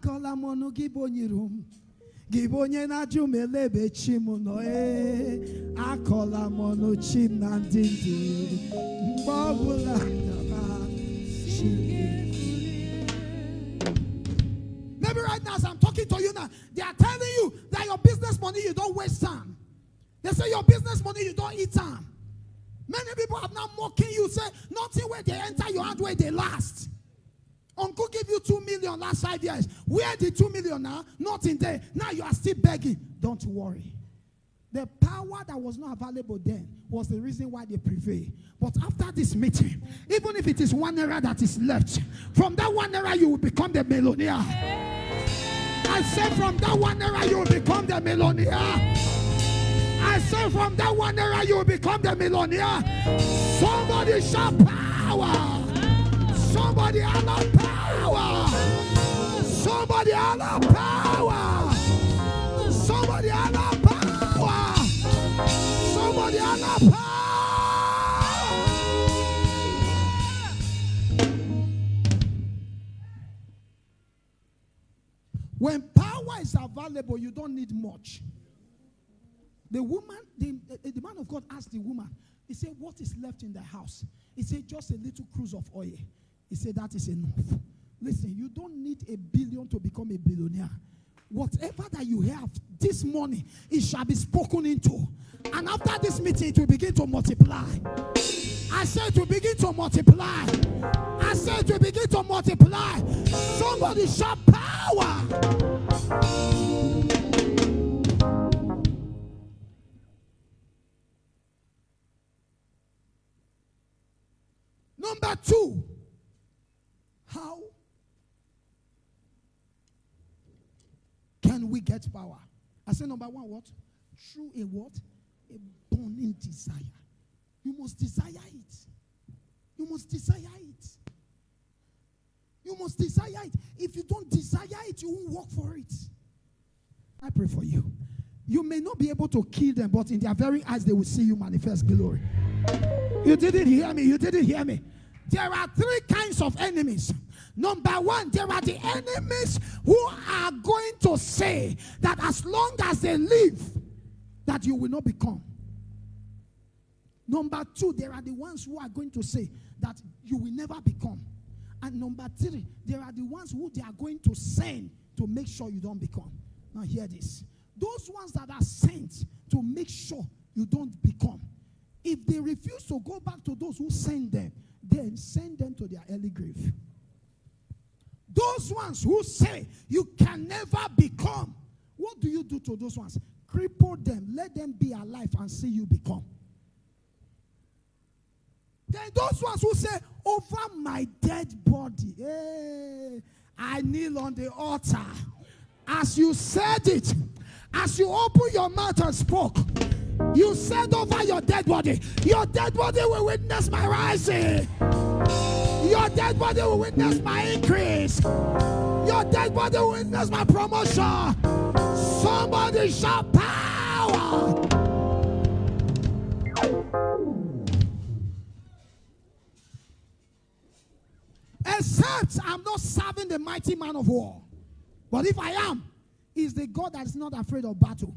Akola mono gibonyirum. Gibonye na jumelebe chimuno akola mono chim nandindi mbabula maybe right now as I'm talking to you now, they are telling you that your business money you don't waste time. They say your business money you don't eat time. Many people have now mocking you, say nothing where they enter your hand where they last. Uncle give you 2 million last 5 years. Where the 2 million now? Not in there. Now you are still begging. Don't worry. The power that was not available then was the reason why they prevail. But after this meeting, even if it is 1 naira that is left, from that 1 naira you will become the millionaire. I said from that 1 naira you will become the millionaire. I said from that 1 naira you will become the millionaire. Somebody shout power. Somebody allow power. Somebody allow power. Somebody allow power. Somebody allow power. When power is available, you don't need much. The woman, the man of God asked the woman, he said, what is left in the house? He said, just a little cruse of oil. He said, that is enough. Listen, you don't need 1 billion to become a billionaire. Whatever that you have this morning, it shall be spoken into. And after this meeting, it will begin to multiply. I said it will begin to multiply. I said it will begin to multiply. Somebody shout power. Number 2. How can we get power? I say number 1, what? Through a what? A burning desire. You must desire it. You must desire it. You must desire it. If you don't desire it, you won't work for it. I pray for you. You may not be able to kill them, but in their very eyes, they will see you manifest glory. You didn't hear me. You didn't hear me. There are 3 kinds of enemies. Number 1, there are the enemies who are going to say that as long as they live, that you will not become. Number 2, there are the ones who are going to say that you will never become. And number 3, there are the ones who they are going to send to make sure you don't become. Now hear this. Those ones that are sent to make sure you don't become, if they refuse to go back to those who send them, then send them to their early grave. Those ones who say you can never become, what do you do to those ones? Cripple them, let them be alive and see you become. Then those ones who say, over my dead body, hey, I kneel on the altar. As you said it, as you open your mouth and spoke, you said over your dead body will witness my rising. Your dead body will witness my increase. Your dead body will witness my promotion. Somebody shout power. Except I'm not serving the mighty man of war. But if I am, he's the God that is not afraid of battle.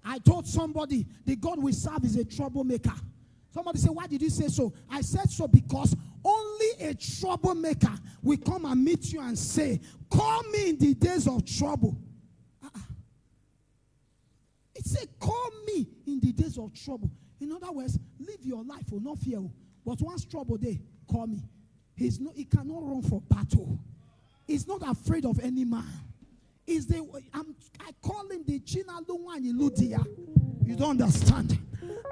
I told somebody the God we serve is a troublemaker. Somebody said, why did you say so? I said so because only a troublemaker will come and meet you and say, call me in the days of trouble. It said, call me in the days of trouble. In other words, live your life, will not fear. But once trouble day, call me. He cannot run for battle. He's not afraid of any man. I call him the Chinaluwani Ludia. You don't understand.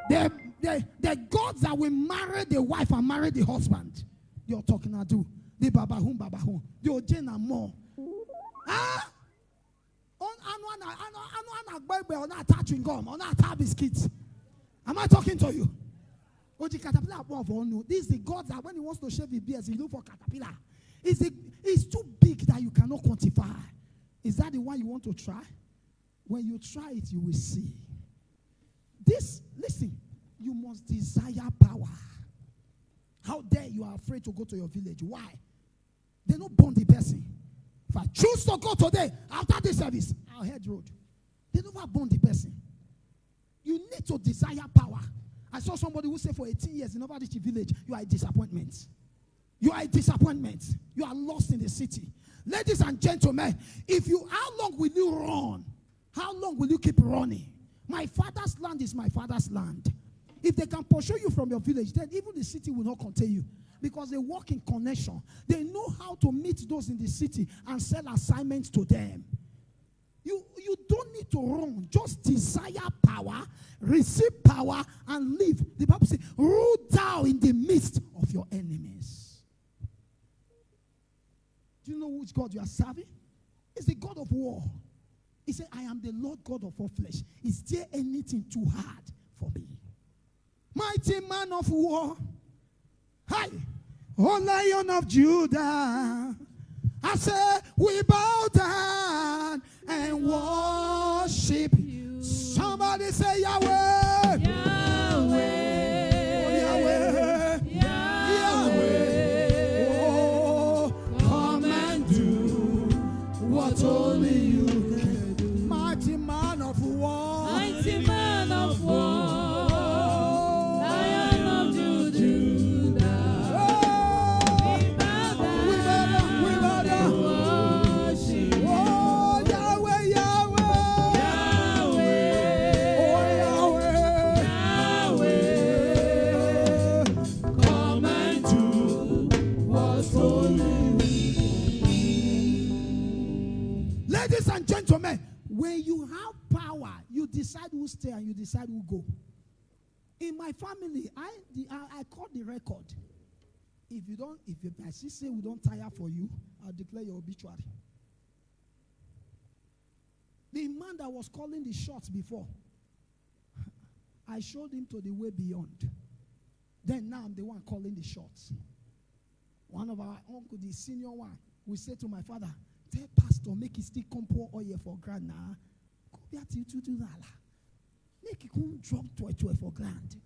The gods that will marry the wife and marry the husband. You're talking about the babahum. The ojena more. Ah? On attaching gum, on attach biscuits. Am I talking to you? This is the God that when he wants to shave his beard, he look for caterpillar. It's too big that you cannot quantify. Is that the one you want to try? When you try it, you will see. Listen, you must desire power. How dare you are afraid to go to your village? Why? They don't burn the person. If I choose to go today, after this service, I'll head road. They never born the person. You need to desire power. I saw somebody who said for 18 years, he never reached the village. You are a disappointment. You are a disappointment. You are lost in the city. Ladies and gentlemen, how long will you run? How long will you keep running? My father's land is my father's land. If they can pursue you from your village, then even the city will not contain you. Because they work in connection. They know how to meet those in the city and sell assignments to them. You don't need to run. Just desire power, receive power, and live. The Bible says, rule down in the midst of your enemies. Do you know which God you are serving? It's the God of war. He said, I am the Lord God of all flesh. Is there anything too hard for me? Mighty man of war. Hi. O Lion of Judah. I say, we bow down and worship you. Somebody say, Yahweh. Yahweh. Oh, Yahweh. Yahweh. Oh, come and do what only you can do. Mighty man of war. Mighty man of war. Lion of Judah. We bow down. Worship you. Oh, Yahweh, Yahweh. Yahweh. Oh, Yahweh. Yahweh. Come and do what only you. Ladies and gentlemen, when you have power, you decide who stay and you decide who go. In my family, I caught the record. If my sister we don't tire for you, I'll declare your obituary. The man that was calling the shots before, I showed him to the way beyond. Then now I'm the one calling the shots. One of our uncle, the senior one, we say to my father, tell pastor, make it still come pour oil for grand now. Go back to $2. Make it come drop 12 for grand.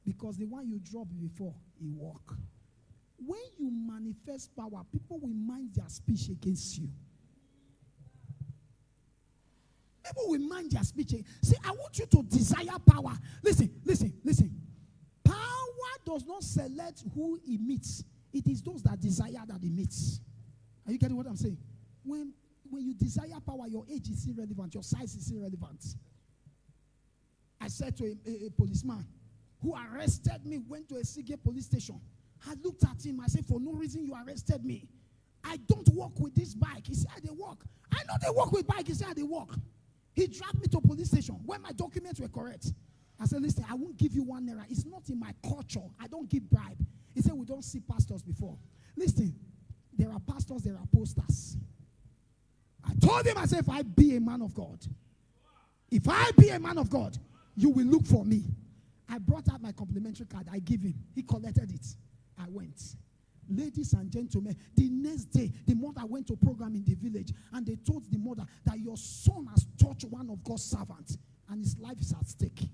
Because the one you dropped before, he walk. When you manifest power, people will mind their speech against you. People will mind their speech. See, I want you to desire power. Listen. Power does not select who he meets. It is those that desire that he meets. Are you getting what I'm saying? When you desire power, your age is irrelevant. Your size is irrelevant. I said to a policeman who arrested me, went to a Sige police station. I looked at him. I said, for no reason you arrested me. I don't walk with this bike. He said, they walk. I know they walk with bike. He said, they walk. He dragged me to police station when my documents were correct. I said, listen, I won't give you $1. It's not in my culture. I don't give bribe. He said, we don't see pastors before. Listen, there are pastors, there are posters. I told him, I said, if I be a man of God, you will look for me. I brought out my complimentary card. I gave him. He collected it. I went. Ladies and gentlemen, the next day, the mother went to program in the village, and they told the mother that your son has touched one of God's servants, and his life is at stake.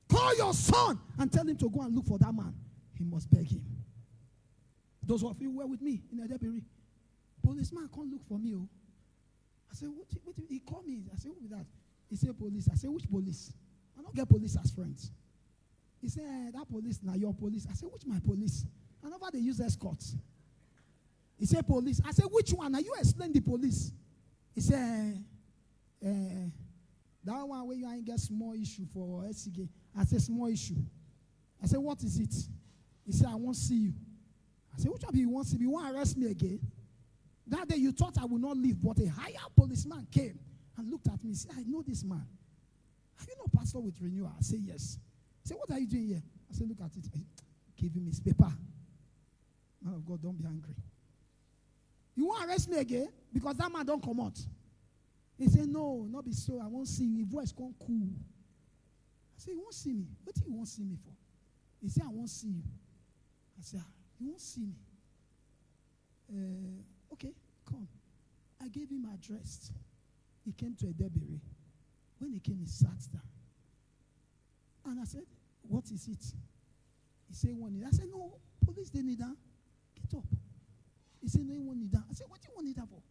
Call your son and tell him to go and look for that man. He must beg him. Those of you who were with me in Edebiri, policeman can't look for me. Oh. I said, what, he called me. I said, who is that? He said, police. I said, which police? I don't get police as friends. He said, that police, now your police. I said, which my police? I never they use escorts. He said, police. I said, which one? Now you explain the police. He said, that one where you ain't get small issue for SCG. I said, small issue. I said, what is it? He said, I won't see you. I said, which one do you want to see me? You want to arrest me again? That day you thought I would not leave, but a higher policeman came and looked at me and said, I know this man. Are you not pastor with Renewal? I said, yes. He said, what are you doing here? I said, look at it. Give him his paper. Man of God, don't be angry. You want to arrest me again? Because that man don't come out. He said, no, not be so. I won't see you. His voice come cool. I said, you won't see me. What do you want to see me for? He said, I won't see you. I said, you won't see me. Okay, come. I gave him address. He came to Edebiri. When he came, he sat down. And I said, what is it? He said, one need. I said, no, police, they need that. Get up. He said, no, you won't need that. I said, what do you want need that for?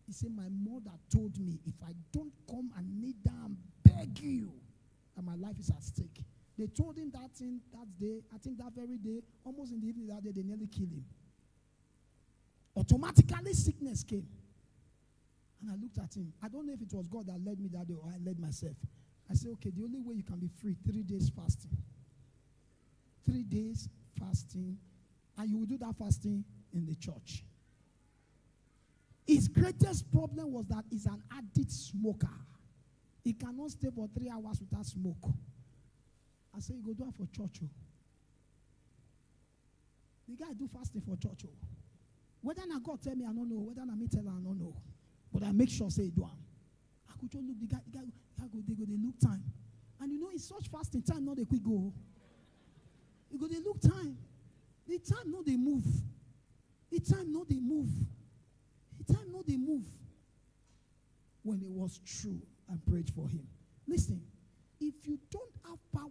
He said, my mother told me if I don't come and kneel down and beg you, and my life is at stake. They told him that thing that day, I think that very day, almost in the evening that day, they nearly killed him. Automatically sickness came. And I looked at him. I don't know if it was God that led me that day or I led myself. I said, okay, the only way you can be free, 3 days fasting. 3 days fasting. And you will do that fasting in the church. His greatest problem was that he's an addict smoker. He cannot stay for 3 hours without smoke. I said, you go do it for church. Oh. The guy do fasting for church. Oh. Whether not God tell me, I don't know. Whether not me tell her, I don't know. But I make sure say he do am. I could just look, the guy they look time. And you know, in such fasting, time not a quick go. You go, they look time. The time not they move. The time not they move. The time not they move. When it was true, I prayed for him. Listen, if you don't have power